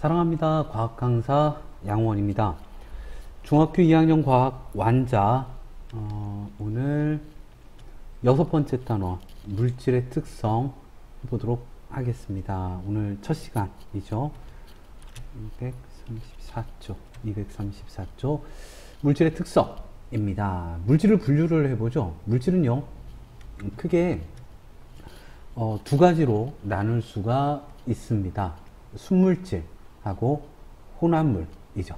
사랑합니다. 과학 강사 양원입니다. 중학교 2학년 과학 완자 오늘 6번째 단원 물질의 특성 보도록 하겠습니다. 오늘 첫 시간이죠. 234조 물질의 특성입니다. 물질을 분류를 해보죠. 물질은요 크게 두 가지로 나눌 수가 있습니다. 순물질하고 혼합물이죠.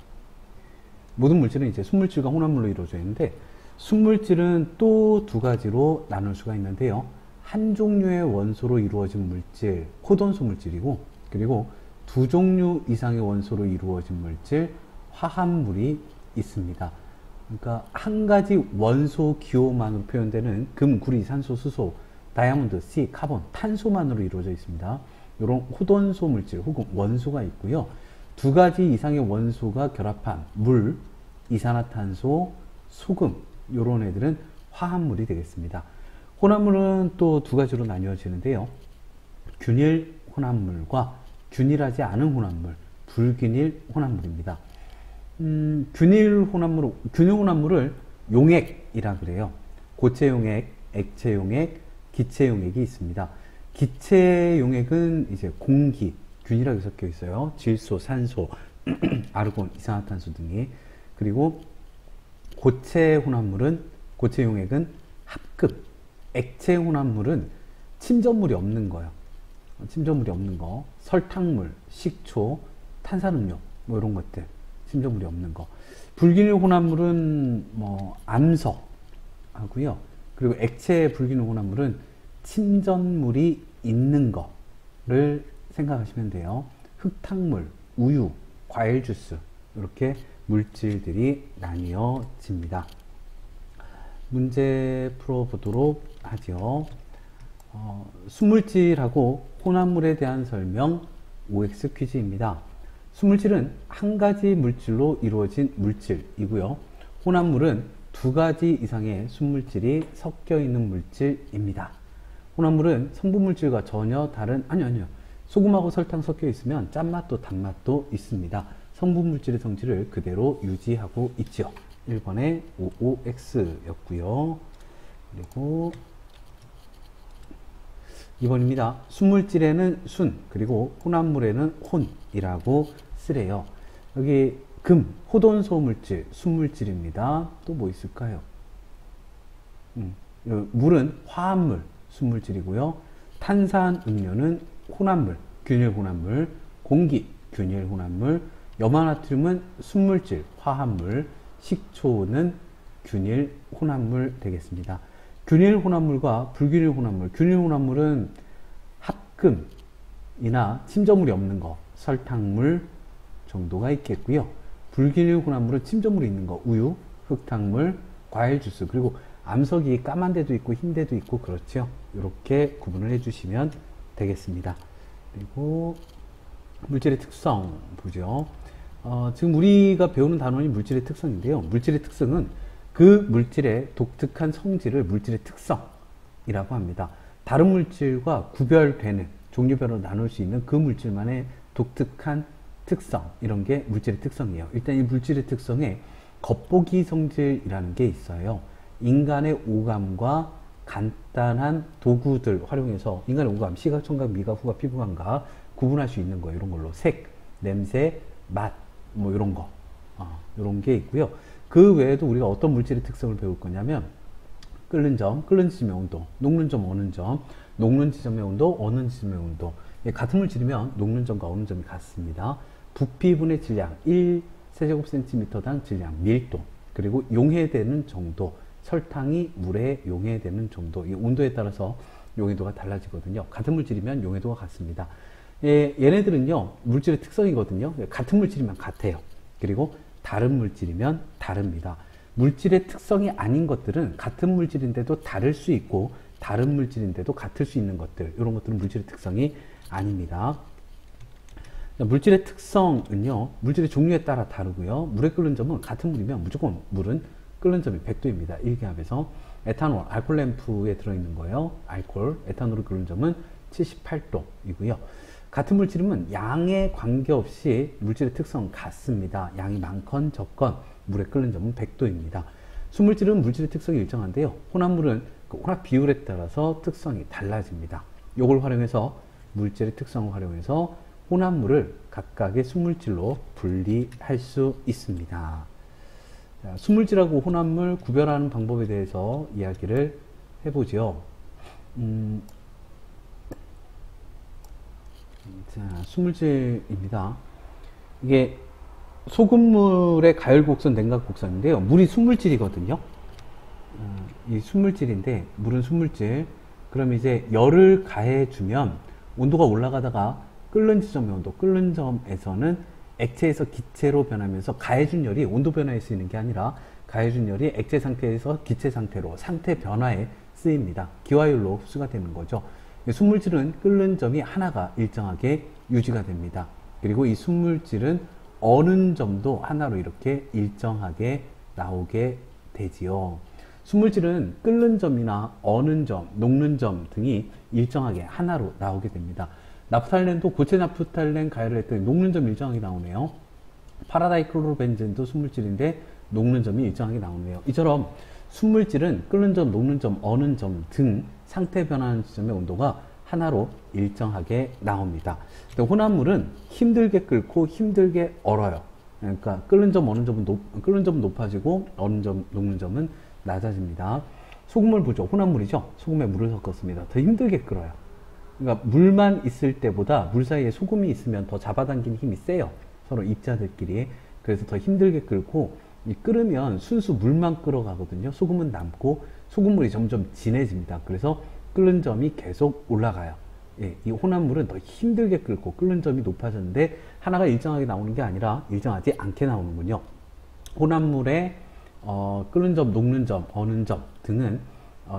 모든 물질은 이제 순물질과 혼합물로 이루어져 있는데, 순물질은 또 두 가지로 나눌 수가 있는데요. 한 종류의 원소로 이루어진 물질, 코돈소 물질이고, 그리고 두 종류 이상의 원소로 이루어진 물질, 화합물이 있습니다. 그러니까 한 가지 원소 기호만으로 표현되는 금, 구리, 산소, 수소, 다이아몬드, 씨, 카본, 탄소만으로 이루어져 있습니다. 이런 호돈소 물질 혹은 원소가 있고요. 두 가지 이상의 원소가 결합한 물, 이산화탄소, 소금, 이런 애들은 화합물이 되겠습니다. 혼합물은 또 두 가지로 나뉘어지는데요. 균일 혼합물과 균일하지 않은 혼합물, 불균일 혼합물입니다. 균일 혼합물을 용액이라 그래요. 고체 용액, 액체 용액, 기체 용액이 있습니다. 기체 용액은 이제 공기, 균일하게 섞여 있어요. 질소, 산소, 아르곤, 이산화탄소 등이. 그리고 고체 용액은 합급, 액체 혼합물은 침전물이 없는 거예요. 침전물이 없는 거, 설탕물, 식초, 탄산음료, 뭐 이런 것들, 침전물이 없는 거. 불균일 혼합물은 뭐 암석하고요. 그리고 액체 불균일 혼합물은 침전물이 있는 거를 생각하시면 돼요. 흙탕물, 우유, 과일 주스, 이렇게 물질들이 나뉘어집니다. 문제 풀어보도록 하죠. 순물질하고 혼합물에 대한 설명 OX 퀴즈입니다. 순물질은 한 가지 물질로 이루어진 물질이고요. 혼합물은 두 가지 이상의 순물질이 섞여 있는 물질입니다. 혼합물은 성분물질과 전혀 다른, 아니요. 소금하고 설탕 섞여 있으면 짠맛도 단맛도 있습니다. 성분물질의 성질을 그대로 유지하고 있죠. 1번에 OOX였고요. 그리고 2번입니다. 순물질에는 순, 그리고 혼합물에는 혼이라고 쓰래요. 여기 금, 호돈소 물질, 순물질입니다. 또 뭐 있을까요? 물은 화합물, 순물질이고요. 탄산음료는 혼합물, 균일 혼합물, 공기, 균일 혼합물, 염화나트륨은 순물질, 화합물, 식초는 균일 혼합물 되겠습니다. 균일 혼합물과 불균일 혼합물, 균일 혼합물은 합금이나 침전물이 없는 거, 설탕물 정도가 있겠고요. 불균일 혼합물은 침전물이 있는 거, 우유, 흙탕물, 과일 주스, 그리고 암석이 까만 데도 있고 흰 데도 있고 그렇죠. 이렇게 구분을 해주시면 되겠습니다. 그리고 물질의 특성 보죠. 지금 우리가 배우는 단원이 물질의 특성인데요. 물질의 특성은 그 물질의 독특한 성질을 물질의 특성이라고 합니다. 다른 물질과 구별되는, 종류별로 나눌 수 있는 그 물질만의 독특한 특성, 이런 게 물질의 특성이에요. 일단 이 물질의 특성에 겉보기 성질이라는 게 있어요. 인간의 오감과 간단한 도구들 활용해서 인간의 오감, 시각, 청각, 미각, 후각, 피부 감각 구분할 수 있는 거예요. 이런 걸로 색, 냄새, 맛, 뭐 이런 거, 이런 게 있고요. 그 외에도 우리가 어떤 물질의 특성을 배울 거냐면 끓는 점, 끓는 지점의 온도, 녹는 점, 어는 점, 녹는 지점의 온도, 어는 지점의 온도. 같은 물질이면 녹는 점과 어는 점이 같습니다. 부피분의 질량, 1세제곱cm당 질량, 밀도, 그리고 용해되는 정도, 설탕이 물에 용해되는 정도, 이 온도에 따라서 용해도가 달라지거든요. 같은 물질이면 용해도가 같습니다. 얘네들은요 물질의 특성이거든요. 같은 물질이면 같아요. 그리고 다른 물질이면 다릅니다. 물질의 특성이 아닌 것들은 같은 물질인데도 다를 수 있고, 다른 물질인데도 같을 수 있는 것들, 이런 것들은 물질의 특성이 아닙니다. 물질의 특성은요 물질의 종류에 따라 다르고요. 물에 끓는 점은 같은 물이면 무조건 물은 끓는 점이 100도입니다. 일기압에서. 에탄올, 알콜 램프에 들어있는 거예요. 알콜, 에탄올을 끓는 점은 78도이고요. 같은 물질이면 양에 관계없이 물질의 특성은 같습니다. 양이 많건 적건 물에 끓는 점은 100도입니다. 수물질은 물질의 특성이 일정한데요. 혼합물은 그 혼합 비율에 따라서 특성이 달라집니다. 이걸 활용해서 물질의 특성을 활용해서 혼합물을 각각의 수물질로 분리할 수 있습니다. 자, 수물질하고 혼합물 구별하는 방법에 대해서 이야기를 해보죠. 자, 수물질입니다. 이게 소금물의 가열곡선, 냉각곡선인데요. 물이 수물질이거든요. 이 수물질인데, 물은 수물질. 그럼 이제 열을 가해주면 온도가 올라가다가 끓는 지점의 온도, 끓는 점에서는 액체에서 기체로 변하면서 가해준 열이 온도 변화에 쓰이는 게 아니라 가해준 열이 액체 상태에서 기체 상태로 상태 변화에 쓰입니다. 기화율로 흡수가 되는 거죠. 순물질은 끓는 점이 하나가 일정하게 유지가 됩니다. 그리고 이 순물질은 어는 점도 하나로 이렇게 일정하게 나오게 되지요. 순물질은 끓는 점이나 어는 점, 녹는 점 등이 일정하게 하나로 나오게 됩니다. 나프탈렌도 고체 나프탈렌 가열을 했더니 녹는 점이 일정하게 나오네요. 파라다이크로로벤젠도 순물질인데 녹는 점이 일정하게 나오네요. 이처럼 순물질은 끓는 점, 녹는 점, 어는 점 등 상태 변하는 지점의 온도가 하나로 일정하게 나옵니다. 혼합물은 힘들게 끓고 힘들게 얼어요. 그러니까 끓는 점, 어는 점은 끓는 점은 높아지고 어는 점, 녹는 점은 낮아집니다. 소금물 보죠. 혼합물이죠. 소금에 물을 섞었습니다. 더 힘들게 끓어요. 그러니까 물만 있을 때보다 물 사이에 소금이 있으면 더 잡아당기는 힘이 세요. 서로 입자들끼리. 그래서 더 힘들게 끓고 끓으면 순수 물만 끓어가거든요. 소금은 남고 소금물이 점점 진해집니다. 그래서 끓는 점이 계속 올라가요. 예, 이 혼합물은 더 힘들게 끓고 끓는 점이 높아졌는데 하나가 일정하게 나오는 게 아니라 일정하지 않게 나오는군요. 혼합물의 끓는 점, 녹는 점, 어는 점 등은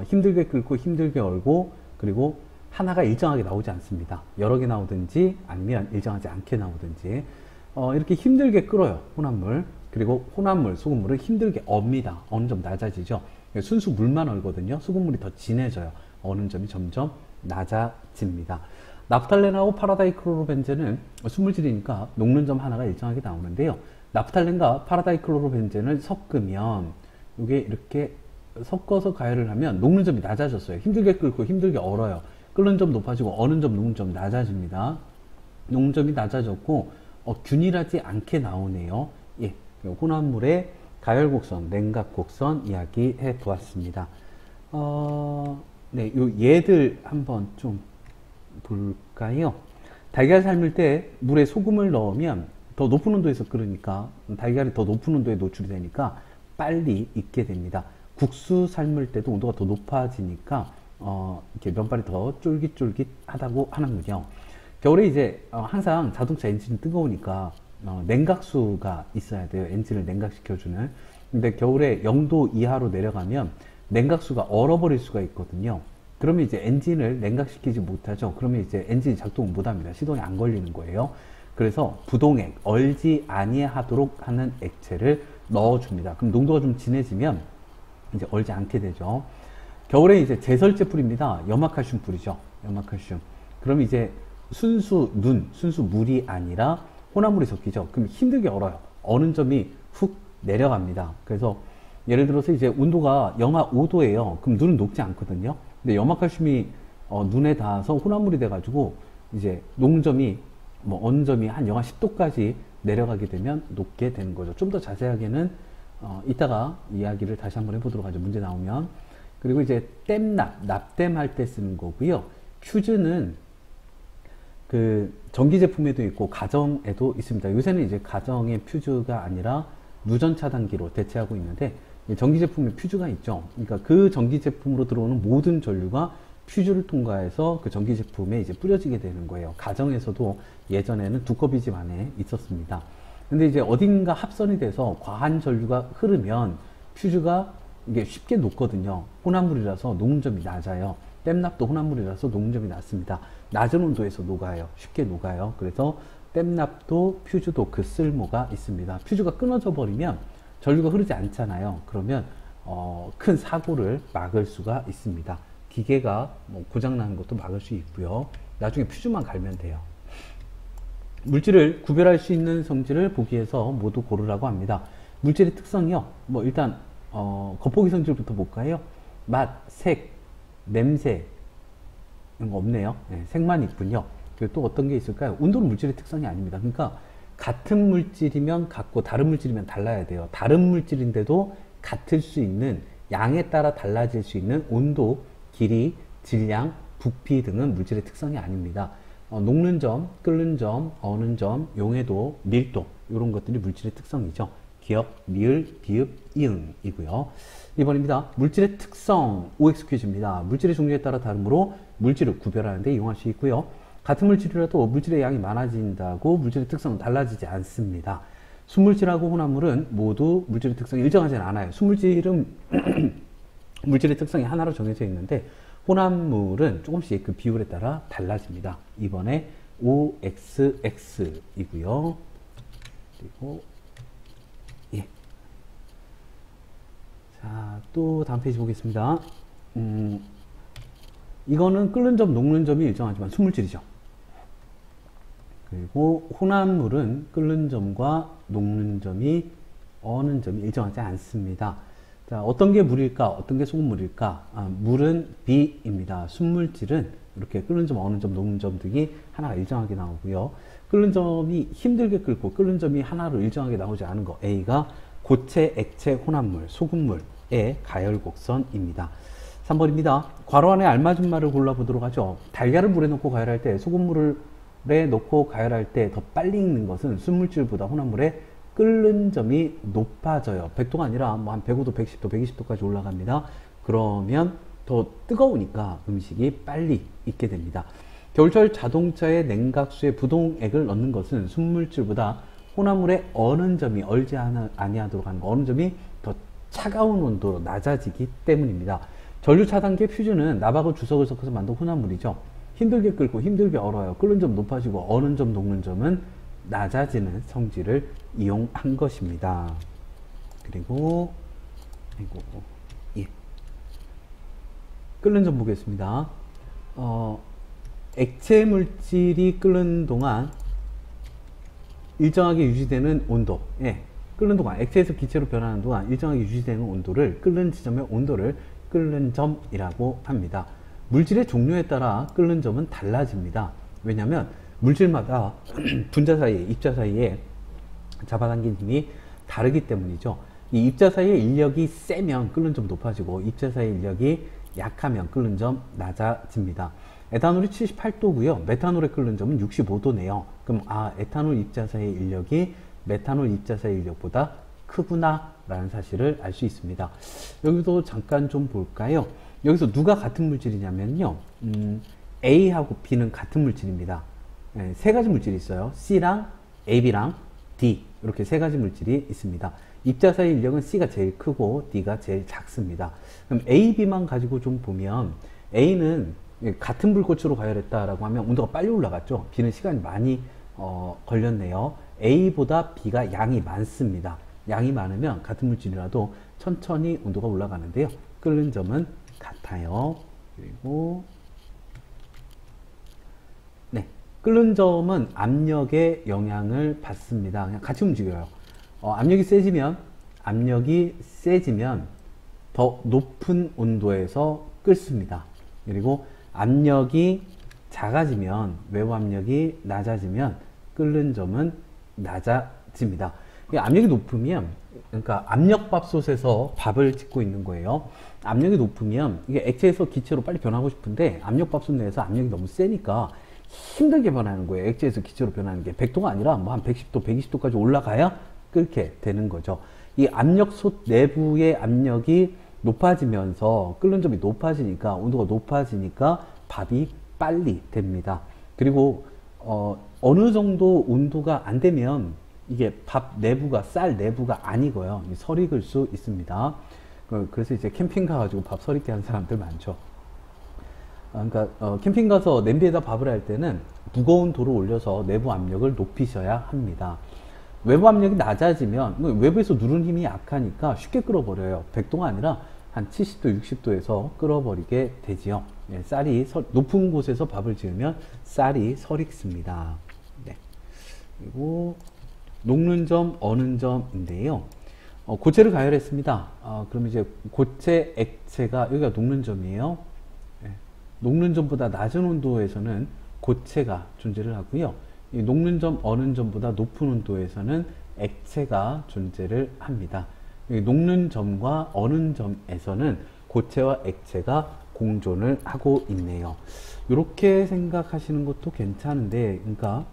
힘들게 끓고 힘들게 얼고 그리고 하나가 일정하게 나오지 않습니다. 여러 개 나오든지 아니면 일정하지 않게 나오든지 이렇게 힘들게 끓어요. 혼합물. 그리고 혼합물, 소금물은 힘들게 업니다. 어는 점 낮아지죠. 순수 물만 얼거든요. 소금물이 더 진해져요. 어는 점이 점점 낮아집니다. 나프탈렌하고 파라다이크로로벤젠은 수물질이니까 녹는 점 하나가 일정하게 나오는데요. 나프탈렌과 파라다이크로로벤젠을 섞으면 이게 이렇게 섞어서 가열을 하면 녹는 점이 낮아졌어요. 힘들게 끓고 힘들게 얼어요. 끓는 점 높아지고 어는 점, 녹는 점 낮아집니다. 녹는 점이 낮아졌고 균일하지 않게 나오네요. 예, 혼합물의 가열곡선, 냉각곡선 이야기해 보았습니다. 네, 요 얘들 한번 좀 볼까요? 달걀 삶을 때 물에 소금을 넣으면 더 높은 온도에서 끓으니까 달걀이 더 높은 온도에 노출이 되니까 빨리 익게 됩니다. 국수 삶을 때도 온도가 더 높아지니까 이렇게 면발이 더 쫄깃쫄깃하다고 하는군요. 겨울에 이제 항상 자동차 엔진이 뜨거우니까 냉각수가 있어야 돼요. 엔진을 냉각시켜주는. 근데 겨울에 0도 이하로 내려가면 냉각수가 얼어버릴 수가 있거든요. 그러면 이제 엔진을 냉각시키지 못하죠. 그러면 이제 엔진이 작동을 못합니다. 시동이 안 걸리는 거예요. 그래서 부동액, 얼지 아니하도록 하는 액체를 넣어줍니다. 그럼 농도가 좀 진해지면 이제 얼지 않게 되죠. 겨울에 이제 제설제 뿌립니다. 염화칼슘 뿌리죠. 염화칼슘. 그럼 이제 순수 물이 아니라 혼합물이 섞이죠. 그럼 힘들게 얼어요. 어는 점이 훅 내려갑니다. 그래서 예를 들어서 이제 온도가 영하 5도예요. 그럼 눈은 녹지 않거든요. 근데 염화칼슘이 눈에 닿아서 혼합물이 돼가지고 이제 녹는 점이 어는 점이 한 영하 10도까지 내려가게 되면 녹게 되는 거죠. 좀 더 자세하게는 이따가 이야기를 다시 한번 해보도록 하죠. 문제 나오면. 그리고 이제 납땜할 때 쓰는 거고요. 퓨즈는 그 전기 제품에도 있고 가정에도 있습니다. 요새는 이제 가정의 퓨즈가 아니라 누전 차단기로 대체하고 있는데 전기 제품에 퓨즈가 있죠. 그러니까 그 전기 제품으로 들어오는 모든 전류가 퓨즈를 통과해서 그 전기 제품에 이제 뿌려지게 되는 거예요. 가정에서도 예전에는 두꺼비 집 안에 있었습니다. 근데 이제 어딘가 합선이 돼서 과한 전류가 흐르면 퓨즈가 이게 쉽게 녹거든요. 혼합물이라서 녹는 점이 낮아요. 땜납도 혼합물이라서 녹는 점이 낮습니다. 낮은 온도에서 녹아요. 쉽게 녹아요. 그래서 땜납도 퓨즈도 그 쓸모가 있습니다. 퓨즈가 끊어져 버리면 전류가 흐르지 않잖아요. 그러면 큰 사고를 막을 수가 있습니다. 기계가 고장나는 것도 막을 수 있고요. 나중에 퓨즈만 갈면 돼요. 물질을 구별할 수 있는 성질을 보기 위해서 모두 고르라고 합니다. 물질의 특성이요. 뭐 일단 겉보기 성질부터 볼까요? 맛, 색, 냄새 이런 거 없네요. 네, 색만 있군요. 그리고 또 어떤 게 있을까요? 온도는 물질의 특성이 아닙니다. 그러니까 같은 물질이면 같고 다른 물질이면 달라야 돼요. 다른 물질인데도 같을 수 있는 양에 따라 달라질 수 있는 온도, 길이, 질량, 부피 등은 물질의 특성이 아닙니다. 녹는 점, 끓는 점, 어는 점, 용해도, 밀도 이런 것들이 물질의 특성이죠. 기역, 리을, 비읍, 이응이고요. 2번입니다. 물질의 특성 OX 퀴즈입니다. 물질의 종류에 따라 다르므로 물질을 구별하는 데 이용할 수 있고요. 같은 물질이라도 물질의 양이 많아진다고 물질의 특성은 달라지지 않습니다. 순물질하고 혼합물은 모두 물질의 특성이 일정하지는 않아요. 순물질은 물질의 특성이 하나로 정해져 있는데 혼합물은 조금씩 그 비율에 따라 달라집니다. 이번에 OXX이고요. 그리고 예. 자, 또 다음 페이지 보겠습니다. 이거는 끓는 점, 녹는 점이 일정하지만 순물질이죠. 그리고 혼합물은 끓는 점과 녹는 점이 어는 점이 일정하지 않습니다. 자, 어떤 게 물일까? 어떤 게 소금물일까? 물은 B입니다. 순물질은 이렇게 끓는 점, 어는 점, 녹는 점 등이 하나가 일정하게 나오고요. 끓는 점이 힘들게 끓고 끓는 점이 하나로 일정하게 나오지 않은 거 A가 고체, 액체, 혼합물, 소금물의 가열 곡선입니다. 3번입니다. 괄호 안에 알맞은 말을 골라보도록 하죠. 달걀을 물에 넣고 가열할 때 소금물에 넣고 가열할 때 더 빨리 익는 것은 순물질보다 혼합물의 끓는 점이 높아져요. 100도가 아니라 뭐 한 105도, 110도, 120도까지 올라갑니다. 그러면 더 뜨거우니까 음식이 빨리 익게 됩니다. 겨울철 자동차에 냉각수에 부동액을 넣는 것은 순물질보다 혼합물의 어는 점이 얼지 아니하도록 하는 거, 어는 점이 더 차가운 온도로 낮아지기 때문입니다. 전류 차단기 퓨즈는 나박과 주석을 섞어서 만든 혼합물이죠. 힘들게 끓고 힘들게 얼어요. 끓는 점 높아지고 어는 점, 녹는 점은 낮아지는 성질을 이용한 것입니다. 그리고 예. 끓는 점 보겠습니다. 액체 물질이 끓는 동안 일정하게 유지되는 온도, 예. 끓는 동안 액체에서 기체로 변하는 동안 일정하게 유지되는 온도를 끓는 지점의 온도를 끓는 점이라고 합니다. 물질의 종류에 따라 끓는 점은 달라집니다. 왜냐하면 물질마다 분자 사이에, 입자 사이에 잡아당긴 힘이 다르기 때문이죠. 이 입자 사이의 인력이 세면 끓는 점 높아지고 입자 사이의 인력이 약하면 끓는 점 낮아집니다. 에탄올이 78도고요. 메탄올의 끓는 점은 65도네요. 그럼 에탄올 입자 사이의 인력이 메탄올 입자 사이의 인력보다 크구나 라는 사실을 알 수 있습니다. 여기도 잠깐 좀 볼까요? 여기서 누가 같은 물질이냐면요. A하고 B는 같은 물질입니다. 네, 세 가지 물질이 있어요. C랑 AB랑 D 이렇게 세 가지 물질이 있습니다. 입자 사이 인력은 C가 제일 크고 D가 제일 작습니다. 그럼 A, B만 가지고 좀 보면 A는 같은 불꽃으로 가열했다라고 하면 온도가 빨리 올라갔죠. B는 시간이 많이 걸렸네요. A보다 B가 양이 많습니다. 양이 많으면 같은 물질이라도 천천히 온도가 올라가는데요. 끓는 점은 같아요. 그리고 네, 끓는 점은 압력의 영향을 받습니다. 그냥 같이 움직여요. 압력이 세지면 더 높은 온도에서 끓습니다. 그리고 압력이 작아지면, 외부 압력이 낮아지면 끓는 점은 낮아집니다. 압력이 높으면, 그러니까 압력밥솥에서 밥을 짓고 있는 거예요. 압력이 높으면 이게 액체에서 기체로 빨리 변하고 싶은데 압력밥솥 내에서 압력이 너무 세니까 힘들게 변하는 거예요. 액체에서 기체로 변하는 게 100도가 아니라 뭐 한 110도, 120도까지 올라가야 끓게 되는 거죠. 이 압력솥 내부의 압력이 높아지면서 끓는 점이 높아지니까, 온도가 높아지니까 밥이 빨리 됩니다. 그리고 어느 정도 온도가 안 되면 이게 밥 내부가, 쌀 내부가 안 익어요. 설익을 수 있습니다. 그래서 이제 캠핑 가가지고 밥 설익게 하는 사람들 많죠. 그러니까 캠핑 가서 냄비에다 밥을 할 때는 무거운 돌을 올려서 내부 압력을 높이셔야 합니다. 외부 압력이 낮아지면 외부에서 누르는 힘이 약하니까 쉽게 끓어버려요. 100도가 아니라 한 70도, 60도에서 끓어버리게 되지요. 예, 쌀이 높은 곳에서 밥을 지으면 쌀이 설익습니다. 네. 그리고 녹는 점, 어는 점인데요. 고체를 가열했습니다. 그럼 이제 고체, 액체가, 여기가 녹는 점이에요. 예. 녹는 점보다 낮은 온도에서는 고체가 존재를 하고요. 이 녹는 점, 어는 점보다 높은 온도에서는 액체가 존재를 합니다. 이 녹는 점과 어는 점에서는 고체와 액체가 공존을 하고 있네요. 이렇게 생각하시는 것도 괜찮은데, 그러니까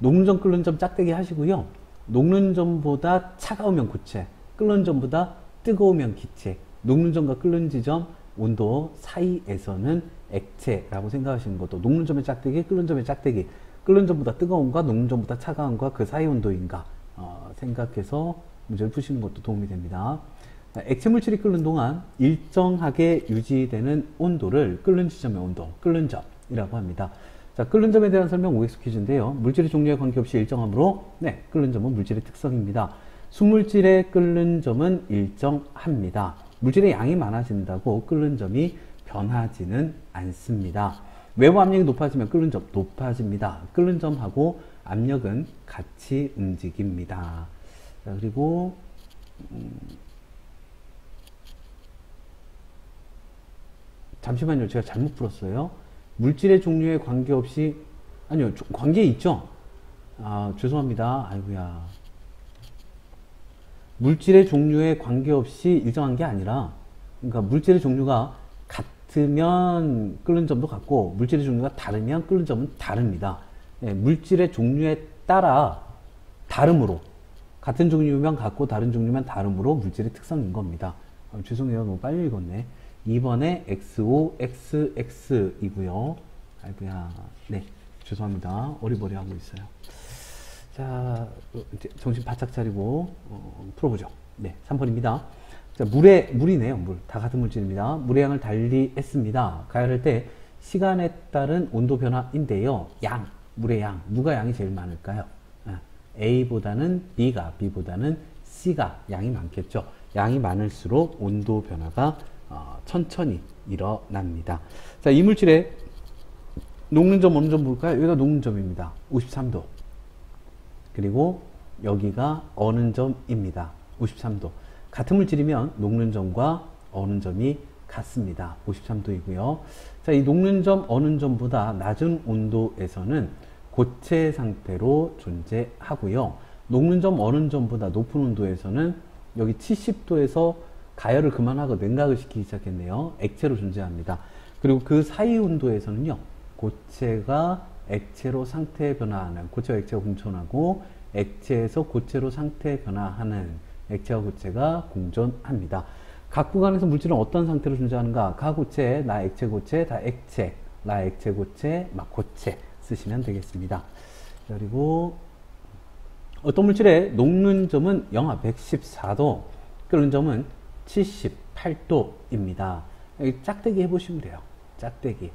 녹는 점, 끓는 점 짝대기 하시고요. 녹는 점보다 차가우면 고체, 끓는 점보다 뜨거우면 기체, 녹는 점과 끓는 지점 온도 사이에서는 액체라고 생각하시는 것도, 녹는 점의 짝대기, 끓는 점의 짝대기, 끓는 점보다 뜨거운가, 녹는 점보다 차가운가, 그 사이 온도인가 생각해서 문제를 푸시는 것도 도움이 됩니다. 액체 물질이 끓는 동안 일정하게 유지되는 온도를 끓는 지점의 온도, 끓는 점이라고 합니다. 자, 끓는 점에 대한 설명 OX 퀴즈인데요. 물질의 종류에 관계없이 일정하므로, 네, 끓는 점은 물질의 특성입니다. 순물질의 끓는 점은 일정합니다. 물질의 양이 많아진다고 끓는 점이 변하지는 않습니다. 외부 압력이 높아지면 끓는 점 높아집니다. 끓는 점하고 압력은 같이 움직입니다. 자, 그리고 잠시만요. 제가 잘못 풀었어요. 물질의 종류에 관계없이, 아니요, 관계 있죠? 죄송합니다. 아이고야. 물질의 종류에 관계없이 일정한 게 아니라, 그러니까 물질의 종류가 같으면 끓는 점도 같고, 물질의 종류가 다르면 끓는 점은 다릅니다. 예, 물질의 종류에 따라 다름으로, 같은 종류면 같고 다른 종류면 다름으로 물질의 특성인 겁니다. 죄송해요. 너무 빨리 읽었네. 2번에 XO, XX 이고요. 네, 죄송합니다. 어리버리하고 있어요. 자, 이제 정신 바짝 차리고 풀어보죠. 네, 3번입니다. 자, 물이네요. 물. 다 같은 물질입니다. 물의 양을 달리 했습니다. 가열할 때 시간에 따른 온도 변화인데요. 물의 양. 누가 양이 제일 많을까요? A보다는 B가, B보다는 C가 양이 많겠죠. 양이 많을수록 온도 변화가 천천히 일어납니다. 자, 이 물질의 녹는 점, 어느 점 볼까요? 여기가 녹는 점입니다. 53도. 그리고 여기가 어는 점입니다. 53도. 같은 물질이면 녹는 점과 어는 점이 같습니다. 53도이고요. 자, 이 녹는 점, 어는 점보다 낮은 온도에서는 고체 상태로 존재하고요. 녹는 점, 어는 점보다 높은 온도에서는 여기 70도에서 가열을 그만하고 냉각을 시키기 시작했네요. 액체로 존재합니다. 그리고 그 사이 온도에서는요, 고체가 액체로 상태 변화하는, 고체와 액체가 공존하고 액체에서 고체로 상태 변화하는, 액체와 고체가 공존합니다. 각 구간에서 물질은 어떤 상태로 존재하는가? 가고체, 나 액체 고체, 다 액체, 나 액체 고체, 막 고체 쓰시면 되겠습니다. 그리고 어떤 물질의 녹는 점은 영하 114도, 끓는 점은 78도입니다. 여기 짝대기 해보시면 돼요. 짝대기.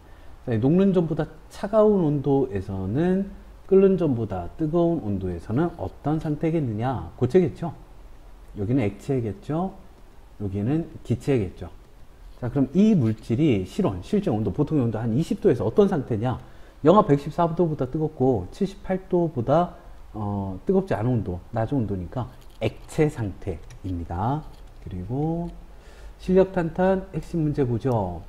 자, 녹는 점보다 차가운 온도에서는 끓는 점보다 뜨거운 온도에서는 어떤 상태겠느냐? 고체겠죠? 여기는 액체겠죠? 여기는 기체겠죠? 자, 그럼 이 물질이 실제 온도, 보통의 온도 한 20도에서 어떤 상태냐? 영하 114도보다 뜨겁고 78도보다 뜨겁지 않은 온도, 낮은 온도니까 액체 상태입니다. 그리고 실력탄탄 핵심 문제 보죠.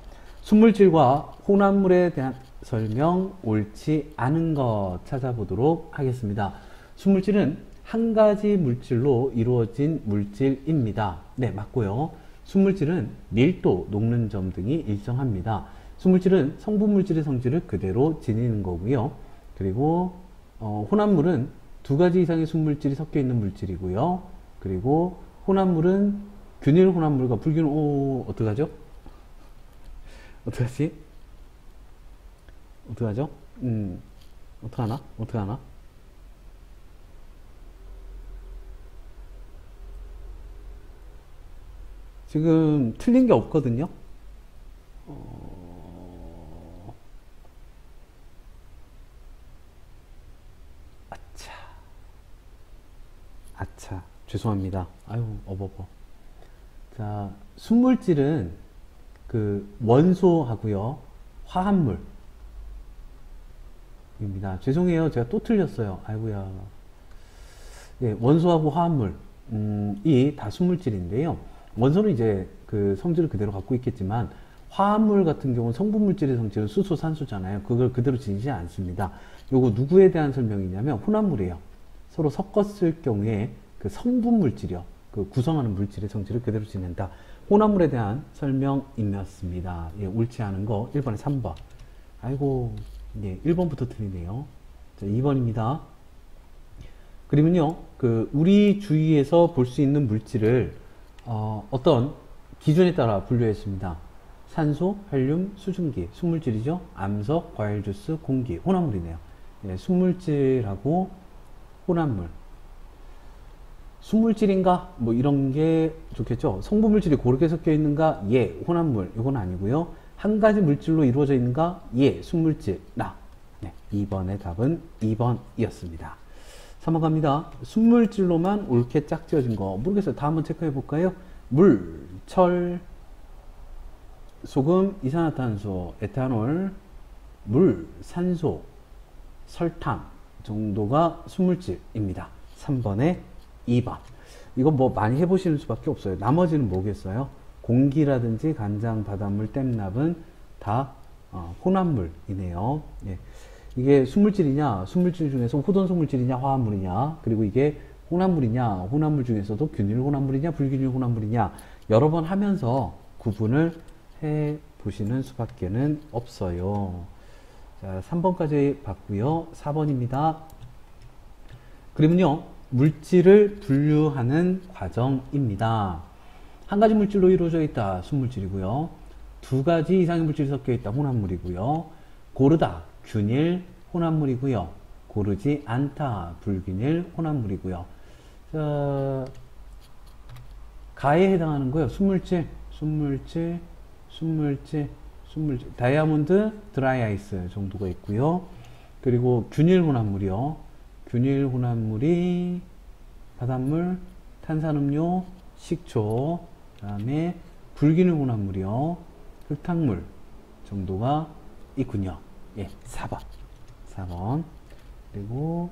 순물질과 혼합물에 대한 설명 옳지 않은 것 찾아보도록 하겠습니다. 순물질은 한 가지 물질로 이루어진 물질입니다. 네, 맞고요. 순물질은 밀도, 녹는 점 등이 일정합니다. 순물질은 성분물질의 성질을 그대로 지니는 거고요. 그리고 혼합물은 두 가지 이상의 순물질이 섞여 있는 물질이고요. 그리고 혼합물은 균일 혼합물과 불균일, 어떡하죠? 어떡하지? 어떡하죠? 어떡하나? 어떡하나? 지금 틀린 게 없거든요? 아차. 죄송합니다. 아유, 어버버. 자, 순물질은 그 원소하고요, 화합물, 입니다. 죄송해요. 제가 또 틀렸어요. 아이고야. 예, 원소하고 화합물, 이 다수물질인데요. 원소는 이제 그 성질을 그대로 갖고 있겠지만, 화합물 같은 경우는 성분물질의 성질은 수소, 산소잖아요. 그걸 그대로 지니지 않습니다. 요거 누구에 대한 설명이냐면, 혼합물이에요. 서로 섞었을 경우에 그 성분물질이요. 그 구성하는 물질의 성질을 그대로 지낸다. 혼합물에 대한 설명이었습니다. 예, 옳지 않은 거 1번에 3번. 아이고, 예, 1번부터 틀리네요. 자, 2번입니다. 그러면요, 그 우리 주위에서 볼 수 있는 물질을 어떤 기준에 따라 분류했습니다. 산소, 헬륨, 수증기, 순물질이죠. 암석, 과일주스, 공기, 혼합물이네요. 예, 순물질하고 혼합물. 순물질인가? 뭐 이런 게 좋겠죠. 성분물질이 고르게 섞여 있는가? 예, 혼합물. 이건 아니고요. 한 가지 물질로 이루어져 있는가? 예, 순물질. 나. 네, 2번의 답은 2번이었습니다. 3번 갑니다. 순물질로만 옳게 짝지어진 거 모르겠어요. 다 한번 체크해 볼까요? 물, 철, 소금, 이산화탄소, 에탄올, 물, 산소, 설탕 정도가 순물질입니다. 3번에 2번. 이건 뭐 많이 해보시는 수밖에 없어요. 나머지는 뭐겠어요? 공기라든지 간장, 바닷물, 땜납은 다 혼합물이네요. 예. 이게 순물질이냐, 순물질 중에서 호돈성물질이냐, 화합물이냐, 그리고 이게 혼합물이냐, 혼합물 중에서도 균일 혼합물이냐, 불균일 혼합물이냐, 여러 번 하면서 구분을 해 보시는 수밖에는 없어요. 자, 3번까지 봤고요. 4번입니다. 그러면요, 물질을 분류하는 과정입니다. 한 가지 물질로 이루어져 있다, 순물질이고요. 두 가지 이상의 물질이 섞여 있다, 혼합물이고요. 고르다, 균일, 혼합물이고요. 고르지 않다, 불균일, 혼합물이고요. 자, 가에 해당하는 거요. 순물질, 순물질, 순물질, 순물질. 다이아몬드, 드라이 아이스 정도가 있고요. 그리고 균일 혼합물이요. 균일 혼합물이 바닷물, 탄산음료, 식초, 그 다음에 불균일 혼합물이요. 흙탕물 정도가 있군요. 예, 4번. 4번. 그리고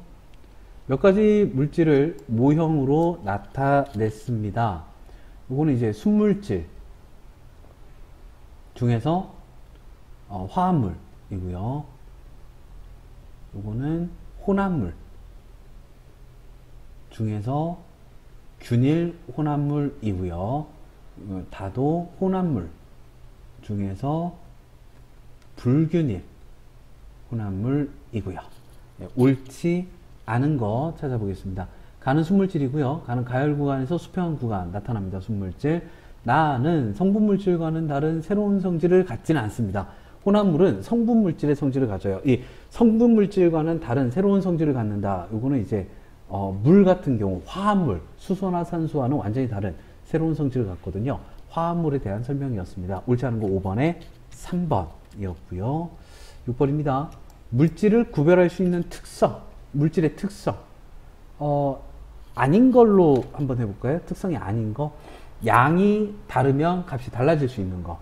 몇 가지 물질을 모형으로 나타냈습니다. 이거는 이제 순물질 중에서 화합물이고요. 이거는 혼합물 중에서 균일 혼합물이고요. 다도 혼합물 중에서 불균일 혼합물이고요. 네, 옳지 않은 거 찾아보겠습니다. 가는 순물질이고요. 가는 가열 구간에서 수평한 구간 나타납니다. 순물질. 나는 성분물질과는 다른 새로운 성질을 갖지는 않습니다. 혼합물은 성분물질의 성질을 가져요. 이 성분물질과는 다른 새로운 성질을 갖는다. 이거는 이제 물 같은 경우 화합물, 수소나 산소와는 완전히 다른 새로운 성질을 갖거든요. 화합물에 대한 설명이었습니다. 옳지 않은 거 5번에 3번이었고요. 6번입니다. 물질을 구별할 수 있는 특성, 물질의 특성. 아닌 걸로 한번 해볼까요? 특성이 아닌 거. 양이 다르면 값이 달라질 수 있는 거.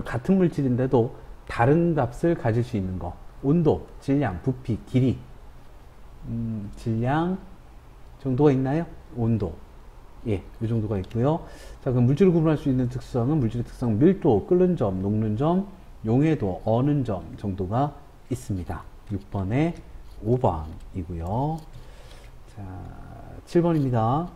같은 물질인데도 다른 값을 가질 수 있는 거. 온도, 질량, 부피, 길이. 질량 정도가 있나요? 온도. 예, 이 정도가 있고요. 자, 그럼 물질을 구분할 수 있는 특성은 물질의 특성, 밀도, 끓는 점, 녹는 점, 용해도, 어는 점 정도가 있습니다. 6번에 5번이고요. 자, 7번입니다.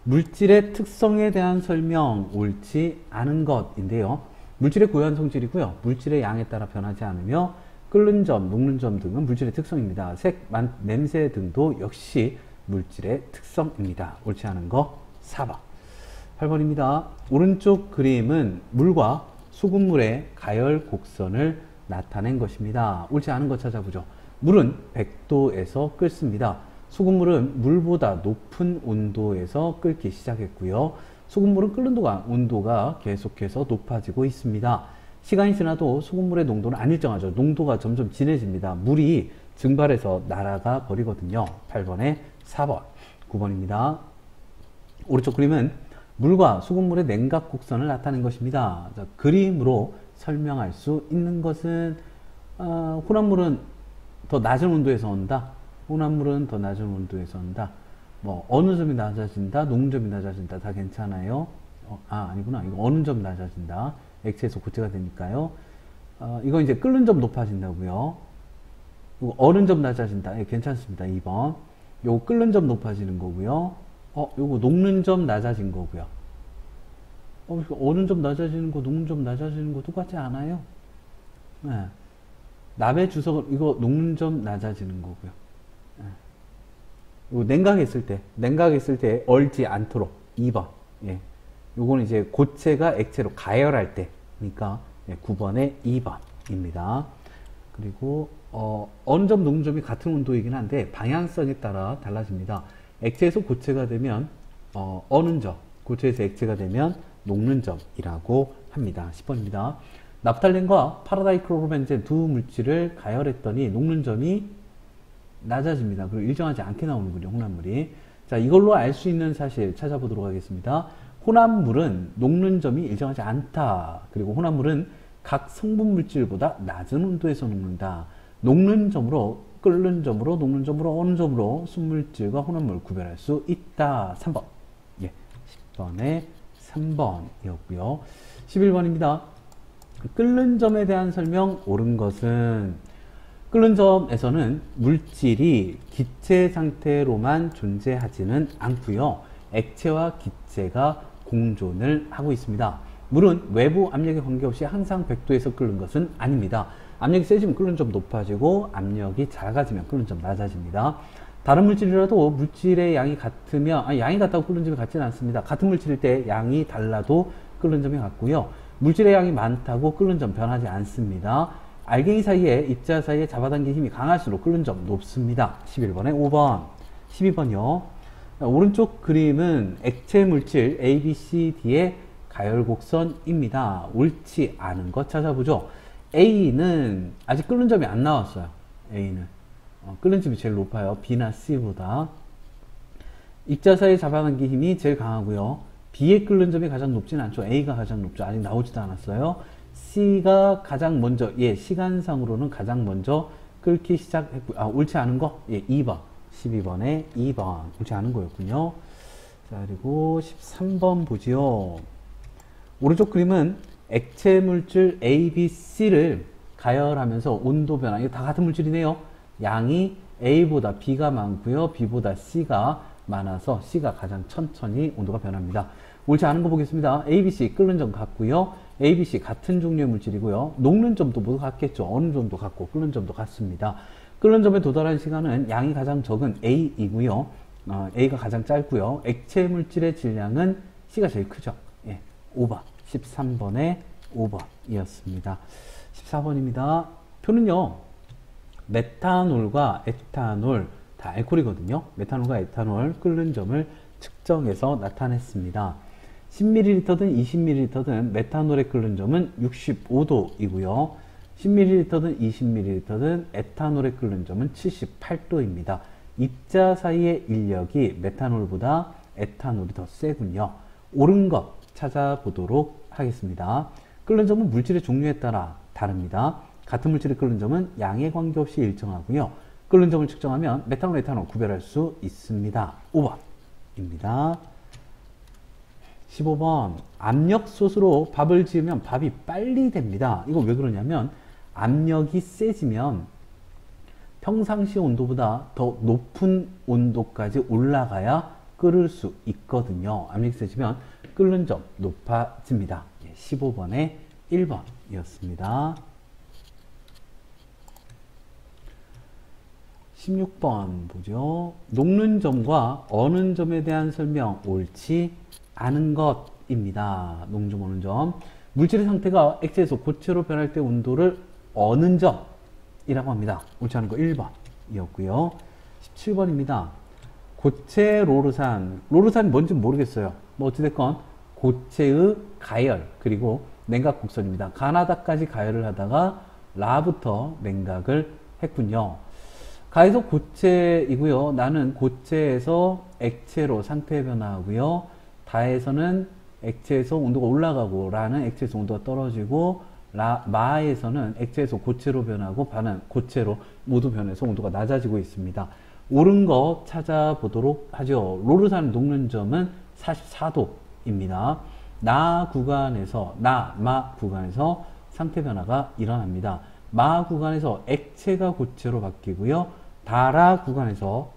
물질의 특성에 대한 설명, 옳지 않은 것인데요. 물질의 고유한 성질이고요. 물질의 양에 따라 변하지 않으며 끓는 점, 녹는 점 등은 물질의 특성입니다. 색, 냄새 등도 역시 물질의 특성입니다. 옳지 않은 거 4번. 8번입니다. 오른쪽 그림은 물과 소금물의 가열 곡선을 나타낸 것입니다. 옳지 않은 거 찾아보죠. 물은 100도에서 끓습니다. 소금물은 물보다 높은 온도에서 끓기 시작했고요. 소금물은 끓는 동안 온도가 계속해서 높아지고 있습니다. 시간이 지나도 소금물의 농도는 안 일정하죠. 농도가 점점 진해집니다. 물이 증발해서 날아가 버리거든요. 8번에 4번. 9번입니다. 오른쪽 그림은 물과 소금물의 냉각 곡선을 나타낸 것입니다. 자, 그림으로 설명할 수 있는 것은 혼합물은 더 낮은 온도에서 온다. 혼합물은 더 낮은 온도에서 온다. 뭐 어느 점이 낮아진다, 녹는 점이 낮아진다 다 괜찮아요. 아니구나. 이거 어느 점 낮아진다. 액체에서 고체가 되니까요. 이거 이제 끓는 점 높아진다고요. 이거 어른 점 낮아진다. 예, 괜찮습니다. 2번. 요거 끓는 점 높아지는 거고요. 요거 녹는 점 낮아진 거고요. 어른 점 낮아지는 거, 녹는 점 낮아지는 거 똑같지 않아요? 네. 납의 주석, 이거 녹는 점 낮아지는 거고요. 네. 요 냉각했을 때 얼지 않도록 2번. 예. 요거는 이제 고체가 액체로 가열할 때니까 9번에 2번입니다. 그리고 어느 점 녹는 점이 같은 온도이긴 한데 방향성에 따라 달라집니다. 액체에서 고체가 되면 어는 점, 고체에서 액체가 되면 녹는 점이라고 합니다. 10번입니다. 납탈렌과 파라다이크로벤젠 두 물질을 가열했더니 녹는 점이 낮아집니다. 그리고 일정하지 않게 나오는군요. 혼합물이. 자, 이걸로 알 수 있는 사실 찾아보도록 하겠습니다. 혼합물은 녹는 점이 일정하지 않다. 그리고 혼합물은 각 성분 물질보다 낮은 온도에서 녹는다. 녹는 점으로, 끓는 점으로, 녹는 점으로, 어느 점으로 순물질과 혼합물을 구별할 수 있다. 3번. 예, 10번에 3번이었고요. 11번입니다. 끓는 점에 대한 설명 옳은 것은 끓는 점에서는 물질이 기체 상태로만 존재하지는 않고요. 액체와 기체가 공존을 하고 있습니다. 물은 외부 압력에 관계없이 항상 100도에서 끓는 것은 아닙니다. 압력이 세지면 끓는 점 높아지고 압력이 작아지면 끓는 점 낮아집니다. 다른 물질이라도 물질의 양이 같으면 양이 같다고 끓는 점이 같지는 않습니다. 같은 물질일 때 양이 달라도 끓는 점이 같고요. 물질의 양이 많다고 끓는 점 변하지 않습니다. 알갱이 사이에 입자 사이에 잡아당긴 힘이 강할수록 끓는 점 높습니다. 11번에 5번. 12번이요. 오른쪽 그림은 액체 물질 A, B, C, D의 가열 곡선입니다. 옳지 않은 것 찾아보죠. A는 아직 끓는 점이 안 나왔어요. A는 끓는 점이 제일 높아요. B나 C보다. 입자 사이에 잡아당긴 힘이 제일 강하고요. B의 끓는 점이 가장 높지는 않죠. A가 가장 높죠. 아직 나오지도 않았어요. C가 가장 먼저, 시간상으로는 가장 먼저 끓기 시작했고요. 옳지 않은 거? 2번. 12번에 2번. 옳지 않은 거였군요. 자, 그리고 13번 보지요. 오른쪽 그림은 액체 물질 A, B, C를 가열하면서 온도 변화, 이거 다 같은 물질이네요. 양이 A보다 B가 많고요. B보다 C가 많아서 C가 가장 천천히 온도가 변합니다. 옳지 않은 거 보겠습니다. A, B, C 끓는 점 같고요. A, B, C 같은 종류의 물질이고요. 녹는 점도 모두 같겠죠. 어느 정도 같고 끓는 점도 같습니다. 끓는 점에 도달한 시간은 양이 가장 적은 A이고요. A가 가장 짧고요. 액체 물질의 질량은 C가 제일 크죠. 5번. 13번에 5번이었습니다. 14번입니다. 표는요. 메탄올과 에탄올 다 알코올이거든요. 메탄올과 에탄올 끓는 점을 측정해서 나타냈습니다. 10ml든 20ml든 메탄올의 끓는 점은 65도이고요. 10ml든 20ml든 에탄올의 끓는 점은 78도입니다. 입자 사이의 인력이 메탄올보다 에탄올이 더 세군요. 옳은 것 찾아보도록 하겠습니다. 끓는 점은 물질의 종류에 따라 다릅니다. 같은 물질의 끓는 점은 양에 관계없이 일정하고요. 끓는 점을 측정하면 메탄올, 에탄올 구별할 수 있습니다. 5번입니다. 15번. 압력솥으로 밥을 지으면 밥이 빨리 됩니다. 이거 왜 그러냐면 압력이 세지면 평상시 온도보다 더 높은 온도까지 올라가야 끓을 수 있거든요. 압력이 세지면 끓는 점 높아집니다. 15번에 1번이었습니다. 16번 보죠. 녹는 점과 어는 점에 대한 설명 옳지 않은 것입니다. 녹는 점, 어는 점. 물질의 상태가 액체에서 고체로 변할 때 온도를 어는 점이라고 합니다. 옳지 않은 거 1번이었고요. 17번입니다. 고체 로르산. 로르산이 뭔지는 모르겠어요. 뭐 어찌됐건 고체의 가열 그리고 냉각 곡선입니다. 가나다까지 가열을 하다가 라부터 냉각을 했군요. 가에서 고체이고요. 나는 고체에서 액체로 상태 변화하고요. 다에서는 액체에서 온도가 올라가고 라는 액체에서 온도가 떨어지고 마에서는 액체에서 고체로 변하고 바는 고체로 모두 변해서 온도가 낮아지고 있습니다. 옳은 거 찾아보도록 하죠. 로르산 녹는 점은 44도입니다. 마 구간에서 상태 변화가 일어납니다. 마 구간에서 액체가 고체로 바뀌고요. 다라 구간에서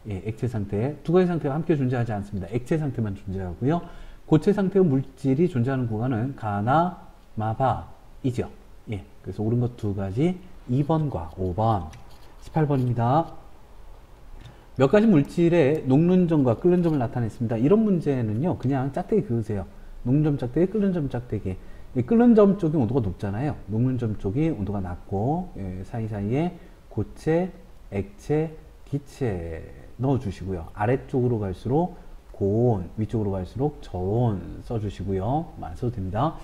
액체 상태, 두 가지 상태가 함께 존재하지 않습니다. 액체 상태만 존재하고요. 고체 상태의 물질이 존재하는 구간은 가나 마바이죠. 그래서 옳은 것 두 가지 2번과 5번. 18번입니다. 몇 가지 물질의 녹는 점과 끓는 점을 나타냈습니다. 이런 문제는요, 그냥 짝대기 그으세요. 녹는 점 짝대기, 끓는 점 짝대기. 끓는 점 쪽이 온도가 높잖아요. 녹는 점 쪽이 온도가 낮고, 사이사이에 고체, 액체, 기체 넣어주시고요. 아래쪽으로 갈수록 고온, 위쪽으로 갈수록 저온 써주시고요. 안 써도 됩니다.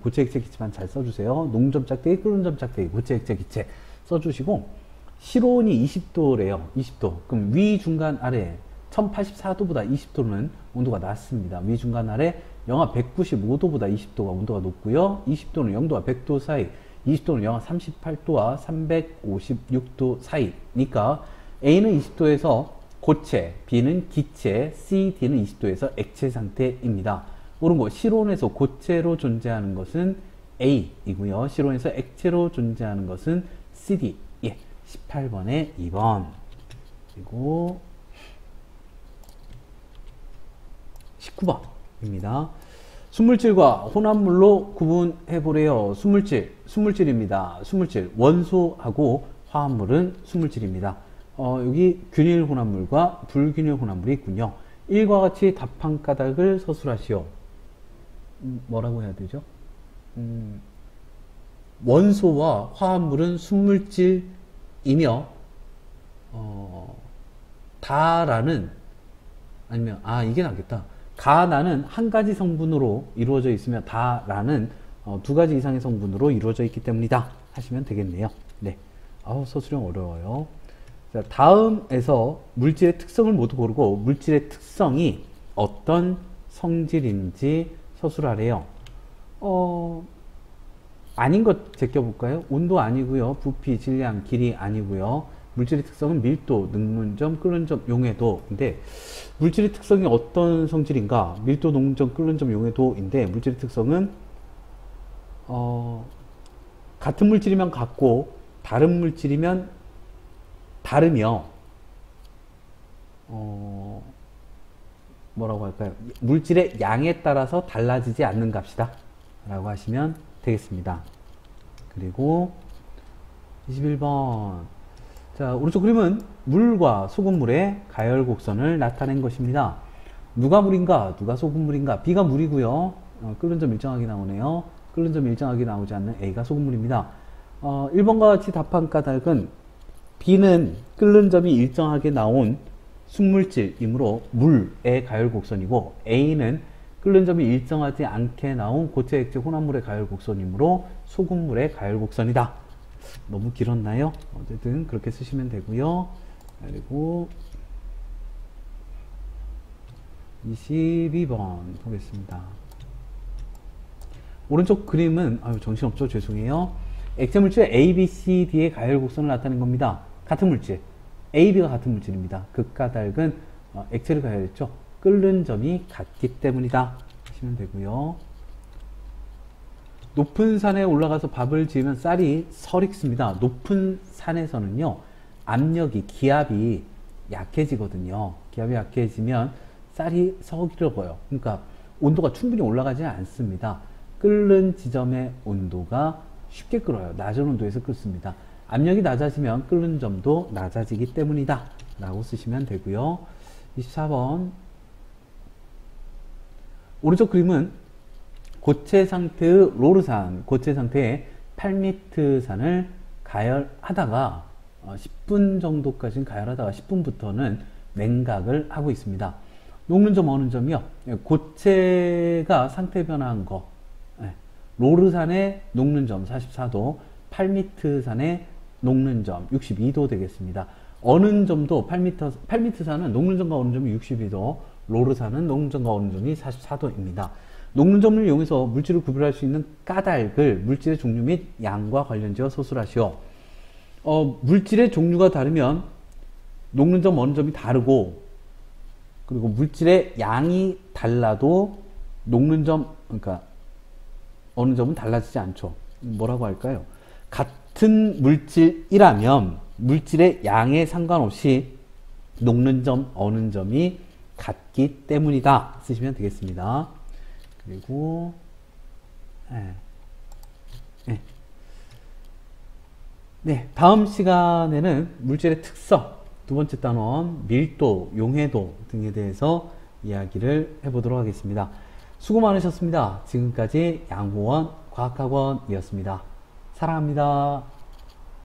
고체, 액체, 기체만 잘 써주세요. 녹는 점 짝대기, 끓는 점 짝대기, 고체, 액체, 기체 써주시고, 실온이 20도래요. 20도. 그럼 위, 중간, 아래 1084도보다 20도는 온도가 낮습니다. 위, 중간, 아래 영하 195도보다 20도가 온도가 높고요. 20도는 0도와 100도 사이, 20도는 영하 38도와 356도 사이니까 A는 20도에서 고체, B는 기체, C, D는 20도에서 액체 상태입니다. 옳은 거, 실온에서 고체로 존재하는 것은 A이고요. 실온에서 액체로 존재하는 것은 CD. 18번에 2번. 그리고 19번입니다. 순물질과 혼합물로 구분해보래요. 순물질입니다. 순물질, 원소하고 화합물은 순물질입니다. 여기 균일 혼합물과 불균일 혼합물이 있군요. 1과 같이 답 한 가닥을 서술하시오. 뭐라고 해야 되죠? 원소와 화합물은 순물질이며 다라는, 아니면 이게 낫겠다. 가나는 한 가지 성분으로 이루어져 있으며 다라는 두 가지 이상의 성분으로 이루어져 있기 때문이다 하시면 되겠네요. 네. 서술형 어려워요. 자, 다음에서 물질의 특성을 모두 고르고 물질의 특성이 어떤 성질인지 서술하래요. 아닌 것 제껴볼까요? 온도 아니고요. 부피, 질량, 길이 아니고요. 물질의 특성은 밀도, 녹는 점, 끓는 점, 용해도인데 물질의 특성이 어떤 성질인가? 밀도, 녹는 점, 끓는 점, 용해도인데 물질의 특성은 같은 물질이면 같고 다른 물질이면 다르며 뭐라고 할까요? 물질의 양에 따라서 달라지지 않는 값이다 라고 하시면 되겠습니다. 그리고 21번. 자, 오른쪽 그림은 물과 소금물의 가열 곡선을 나타낸 것입니다. 누가 물인가? 누가 소금물인가? B가 물이고요. 끓는 점 일정하게 나오네요. 끓는 점 일정하게 나오지 않는 A가 소금물입니다. 1번과 같이 답한 까닭은 B는 끓는 점이 일정하게 나온 순물질이므로 물의 가열 곡선이고 A는 끓는 점이 일정하지 않게 나온 고체, 액체, 혼합물의 가열 곡선이므로 소금물의 가열 곡선이다. 너무 길었나요? 어쨌든 그렇게 쓰시면 되고요. 그리고 22번 보겠습니다. 오른쪽 그림은 정신없죠? 죄송해요. 액체 물질 A, B, C, D의 가열 곡선을 나타낸 겁니다. 같은 물질 A, B가 같은 물질입니다. 그 까닭은 액체를 가열했죠. 끓는 점이 같기 때문이다 하시면 되고요. 높은 산에 올라가서 밥을 지으면 쌀이 설익습니다. 높은 산에서는요, 압력이, 기압이 약해지거든요. 기압이 약해지면 쌀이 서기려고요. 그러니까 온도가 충분히 올라가지 않습니다. 끓는 지점의 온도가 쉽게 끓어요. 낮은 온도에서 끓습니다. 압력이 낮아지면 끓는 점도 낮아지기 때문이다 라고 쓰시면 되고요. 24번. 오른쪽 그림은 고체 상태의 로르산, 고체 상태의 8m산을 가열하다가 10분 정도까지는 가열하다가 10분부터는 냉각을 하고 있습니다. 녹는 점, 어는 점이요. 고체가 상태 변화한 거. 로르산의 녹는 점 44도, 8m산의 녹는 점 62도 되겠습니다. 어는 점도 8m산은 녹는 점과 어는 점이 62도, 로르산은 녹는 점과 어는 점이 44도입니다. 녹는점을 이용해서 물질을 구별할 수 있는 까닭을 물질의 종류 및 양과 관련지어 소술하시오. 물질의 종류가 다르면 녹는 점, 어는 점이 다르고, 그리고 물질의 양이 달라도 녹는 점, 그러니까 어느 점은 달라지지 않죠. 뭐라고 할까요? 같은 물질이라면 물질의 양에 상관없이 녹는 점, 어는 점이 같기 때문이다. 쓰시면 되겠습니다. 그리고 네, 다음 시간에는 물질의 특성, 두 번째 단원 밀도, 용해도 등에 대해서 이야기를 해보도록 하겠습니다. 수고 많으셨습니다. 지금까지 양호원 과학학원이었습니다. 사랑합니다.